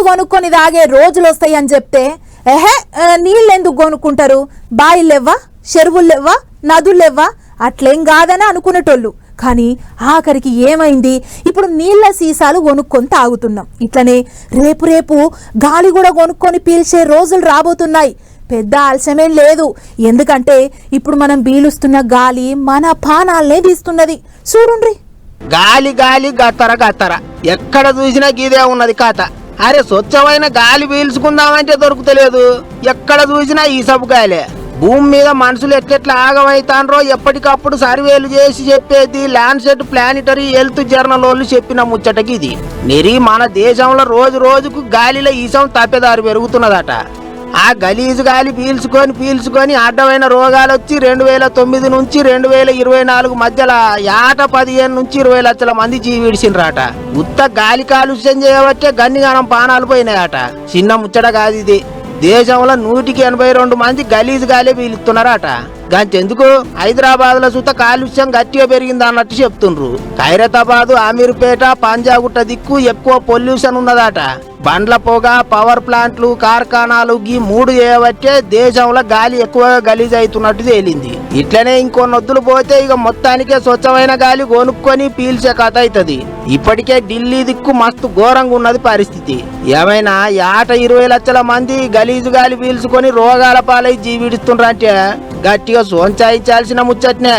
కొనుక్కొని తాగే రోజులు వస్తాయని చెప్తే నీళ్ళు ఎందుకు కొనుక్కుంటారు, బాయిలు లేవ్వా, చెరువులు లేవ్వా, నదులు లేవ్వా, అట్లేం కాదని అనుకునేటోళ్ళు. కానీ ఆఖరికి ఏమైంది, ఇప్పుడు నీళ్ల సీసాలు కొనుక్కొని తాగుతున్నాం. ఇట్లనే రేపు రేపు గాలి కూడా కొనుక్కొని పీల్చే రోజులు రాబోతున్నాయి. పెద్ద ఆలస్యమేం లేదు, ఎందుకంటే ఇప్పుడు మనం పీలుస్తున్న గాలి మన పానాలనే తీస్తున్నది. చూడుండ్రి, గాలి గాలి గత్తర గత్తర ఎక్కడ చూసినా గీదే ఉన్నది కథ. అరే స్వచ్ఛమైన గాలి పీల్చుకుందామంటే దొరుకుతలేదు, ఎక్కడ చూసినా ఈ సబు గాలే. భూమి మీద మనుషులు ఎట్లెట్లా ఆగమైతాన్రో ఎప్పటికప్పుడు సర్వేలు చేసి చెప్పేది ల్యాండ్సెట్ ప్లానిటరీ హెల్త్ జర్నల్ వాళ్ళు చెప్పిన ముచ్చటకి ఇది. నెరి మన దేశంలో రోజు రోజుకు గాలిలో ఈసం తప్పేదారు పెరుగుతున్నదట. ఆ గలీజు గాలి పీల్చుకొని అడ్డమైన రోగాలు వచ్చి 2009 నుంచి 2024 మధ్యలో 15 నుంచి 20 లక్షల మంది జీవిడిసిండ్రట. ఉత్త గాలి కాలుష్యం చేయబట్టే గన్నిగానం పానాలు పోయినాయట. చిన్న ముచ్చట కాదు ఇది. దేశంలో 182 మంది గలీజు గాలి పీలుస్తున్నారట. గంతెందుకు హైదరాబాద్ లో సుత కాలుష్యం గట్టిగా పెరిగింది అన్నట్టు చెప్తుండ్రు. ఖైరతాబాద్, అమీర్పేట, పంజాగుట్ట దిక్కు ఎక్కువ పొల్యూషన్ ఉన్నదట. బండ్ల పొగ, పవర్ ప్లాంట్లు, కార్ఖానాలు ఈ 3 చేయబట్టే దేశంలో గాలి ఎక్కువగా గలీజ్ అవుతున్నట్టు తేలింది. ఇట్లనే ఇంకొన్నొద్దులు పోతే ఇక మొత్తానికే స్వచ్ఛమైన గాలి కొనుక్కొని పీల్చే కథ అవుతుంది. ఇప్పటికే ఢిల్లీ దిక్కు మస్తు ఘోరంగా ఉన్నది పరిస్థితి. ఏమైనా 20 లక్షల మంది గలీజు గాలి పీల్చుకొని రోగాల పాలై జీవిడుతుండ్రంటే గట్టిగా సోంచాయించాల్సిన ముచ్చట్నే.